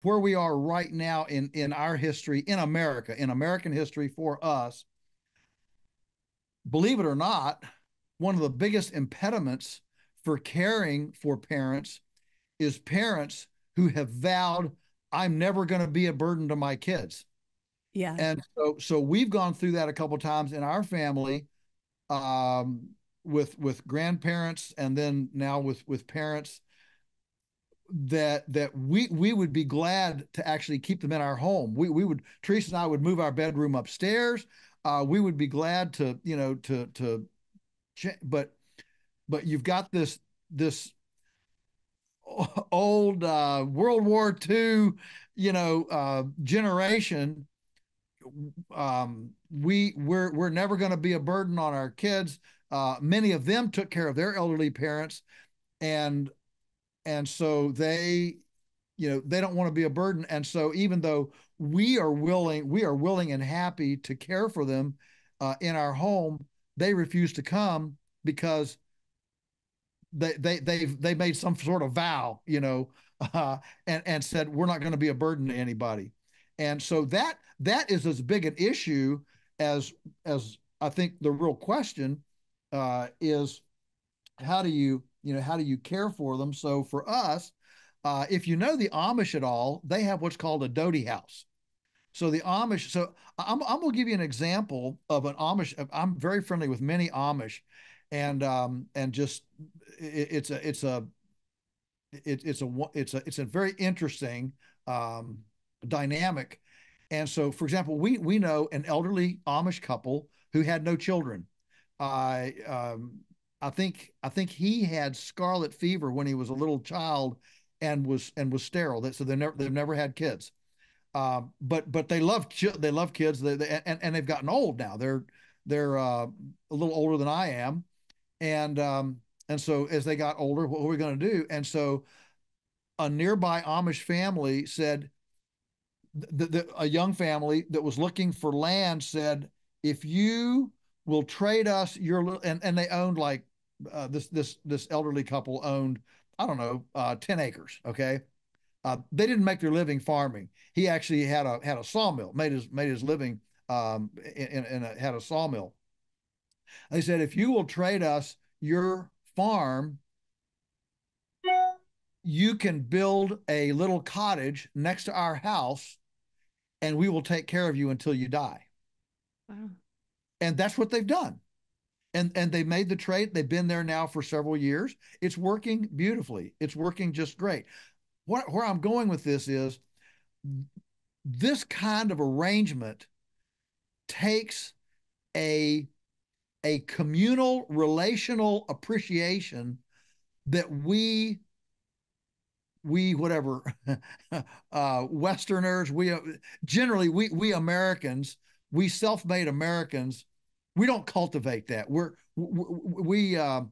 where we are right now in our history in America, in American history for us, believe it or not, one of the biggest impediments for caring for parents is parents who have vowed, I'm never going to be a burden to my kids. Yeah. And so we've gone through that a couple of times in our family, um, with grandparents, and then now with parents that we would be glad to actually keep them in our home. We would, Teresa and I would move our bedroom upstairs. We would be glad to, but you've got this old World War II, generation. We're never going to be a burden on our kids. Many of them took care of their elderly parents, and so they don't want to be a burden. And so even though we are willing and happy to care for them in our home, they refuse to come because they made some sort of vow, and said we're not going to be a burden to anybody. And so that is as big an issue as I think the real question is, how do you care for them? So for us, if you know the Amish at all, they have what's called a doty house. So the Amish, so I'm gonna give you an example of an Amish. I'm very friendly with many Amish, and just it's a it's a very interesting um, dynamic. And so, for example, we know an elderly Amish couple who had no children. I I think he had scarlet fever when he was a little child, and was sterile. So they've never had kids. But they love kids. And they've gotten old now. They're a little older than I am, and so as they got older, what were we going to do? And so a nearby Amish family said, a young family that was looking for land said, if you will trade us your, and they owned like, this elderly couple owned, I don't know, 10 acres. Okay. They didn't make their living farming. He actually had a sawmill, made his living, had a sawmill. They said, if you will trade us your farm, you can build a little cottage next to our house, and we will take care of you until you die. Wow. And that's what they've done. And they made the trade. They've been there now for several years. It's working beautifully. It's working just great. Where I'm going with this is, this kind of arrangement takes a communal relational appreciation that we whatever Westerners, we generally, we Americans, we self-made Americans, we don't cultivate that. We I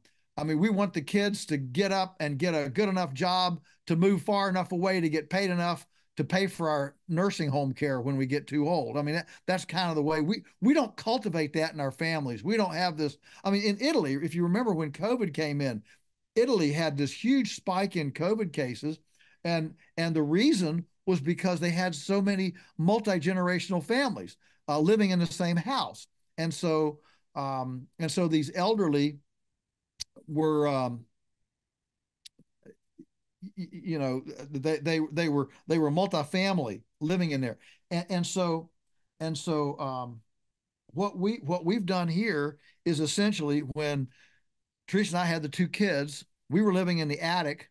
mean, we want the kids to get up and get a good enough job, to move far enough away to get paid enough to pay for our nursing home care when we get too old. I mean, that's kind of the way we don't cultivate that in our families. We don't have this. I mean, in Italy, if you remember when COVID came in, Italy had this huge spike in COVID cases, and the reason was because they had so many multi-generational families living in the same house. And so these elderly were, they were multifamily living in there. And so what we've done here is, essentially, when Teresa and I had the two kids, we were living in the attic.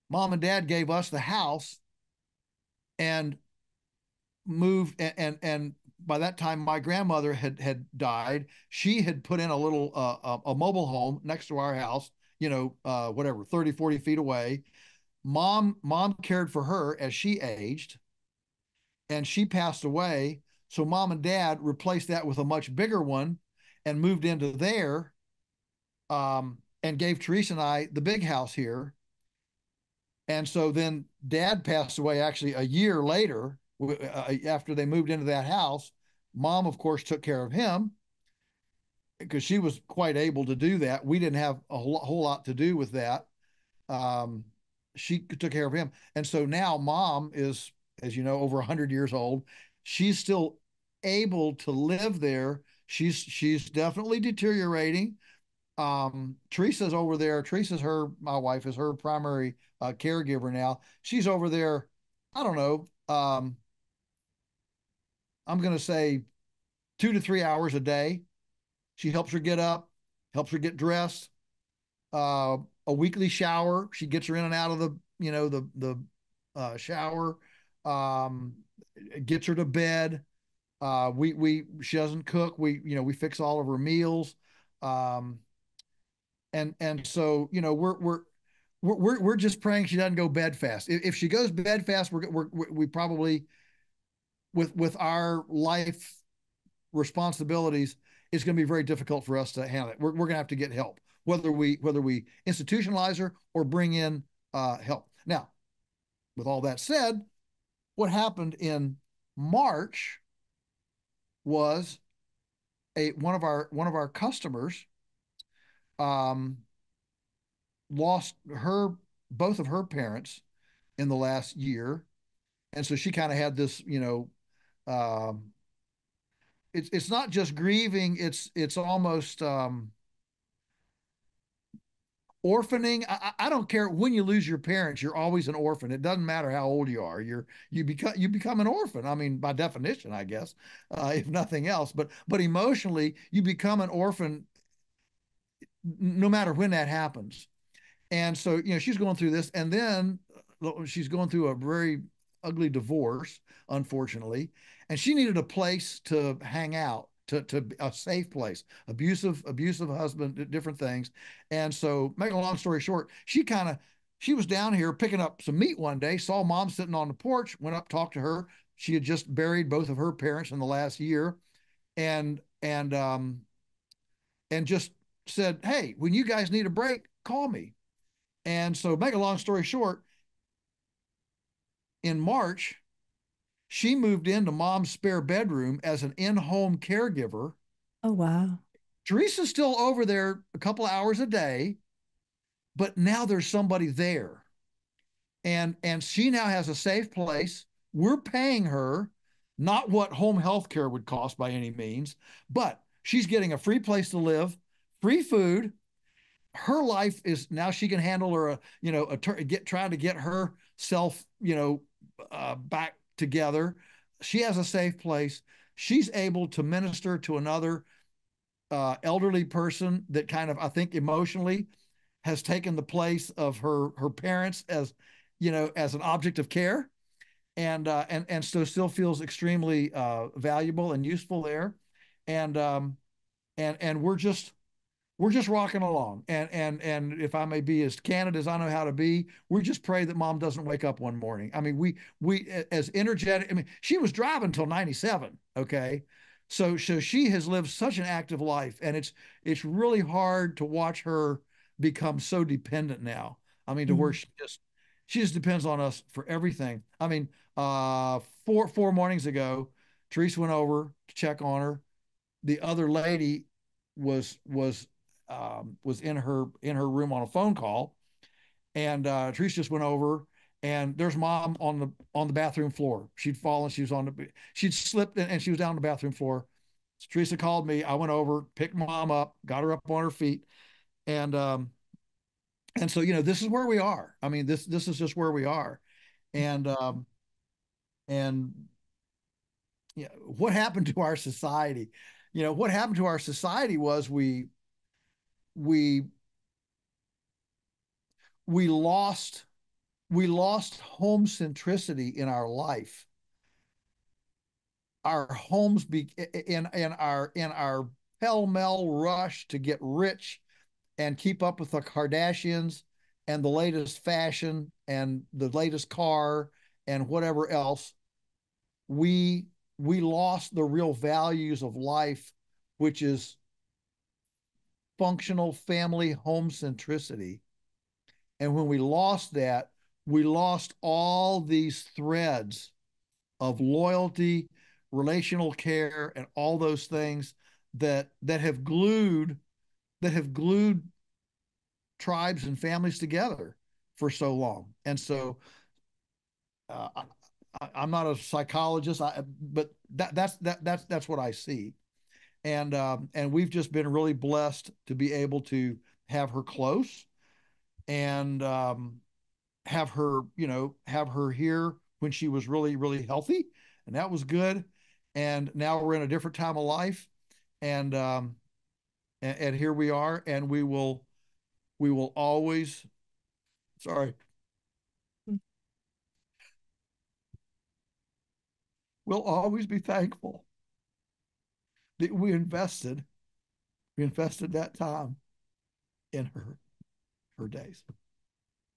Mom and dad gave us the house, and moved, and by that time my grandmother had died. She had put in a little a mobile home next to our house, whatever, 30, 40 feet away. Mom cared for her as she aged, and she passed away. So mom and dad replaced that with a much bigger one, and moved into there, and gave Teresa and I the big house here. And so then dad passed away actually a year later, after they moved into that house. Mom, of course, took care of him because she was quite able to do that. We didn't have a whole lot to do with that. Um, she took care of him. And so now mom is, as you know, over 100 years old. She's still able to live there. She's definitely deteriorating. Teresa's over there. Teresa's her, my wife is her primary caregiver now. She's over there, I don't know, I'm going to say 2 to 3 hours a day. She helps her get up, helps her get dressed, uh, a weekly shower. She gets her in and out of the shower, um, gets her to bed. We she doesn't cook. We fix all of her meals. Um, and so we're just praying she doesn't go bed fast. If she goes bed fast, we probably, with our life responsibilities, it's going to be very difficult for us to handle it. We're going to have to get help, whether we institutionalize her or bring in help. Now, with all that said, what happened in March was a one of our customers um, lost her both of her parents in the last year, and so she kind of had this, um, it's not just grieving, it's almost orphaning. I don't care when you lose your parents, you're always an orphan. It doesn't matter how old you are. You become an orphan. I mean, by definition, I guess, if nothing else. But emotionally, you become an orphan no matter when that happens. And so, she's going through this, and then she's going through a very ugly divorce, unfortunately, and she needed a place to hang out, to a safe place. Abusive husband, different things. And so, make a long story short, she was down here picking up some meat one day, saw mom sitting on the porch, went up, talked to her. She had just buried both of her parents in the last year, and just said, "Hey, when you guys need a break, call me." And so, make a long story short, in March, she moved into mom's spare bedroom as an in home caregiver. Oh, wow. Teresa's still over there a couple of hours a day, but now there's somebody there. And she now has a safe place. We're paying her not what home health care would cost by any means, but she's getting a free place to live, free food. Her life is now, she can handle her, trying to get herself, back together. She has a safe place. She's able to minister to another elderly person that kind of, I think, emotionally has taken the place of her parents, as an object of care, and so still feels extremely valuable and useful there. And um and and we're just rocking along. And if I may be as candid as I know how to be, we just pray that mom doesn't wake up one morning. I mean, we as energetic. I mean, she was driving till 97. Okay. So she has lived such an active life, and it's really hard to watch her become so dependent now. I mean, to where Mm. she just depends on us for everything. I mean, four mornings ago, Teresa went over to check on her. The other lady was in her room on a phone call, and Teresa just went over, and there's mom on the bathroom floor. She'd fallen. She'd slipped, and she was down on the bathroom floor. So Teresa called me. I went over, picked mom up, got her up on her feet, and so this is where we are. I mean, this is just where we are. And um and what happened to our society? What happened to our society was we we lost we lost home centricity in our life. Our homes be in our pell-mell rush to get rich and keep up with the Kardashians and the latest fashion and the latest car and whatever else. We we lost the real values of life, which is functional family home centricity. And when we lost that, we lost all these threads of loyalty, relational care, and all those things that have glued tribes and families together for so long. And so I'm not a psychologist, but that's what I see. And we've just been really blessed to be able to have her close and have her, have her here when she was really, really healthy, and that was good. And now we're in a different time of life, and and here we are, and we will always, sorry, Mm. we'll always be thankful that we invested that time in her days.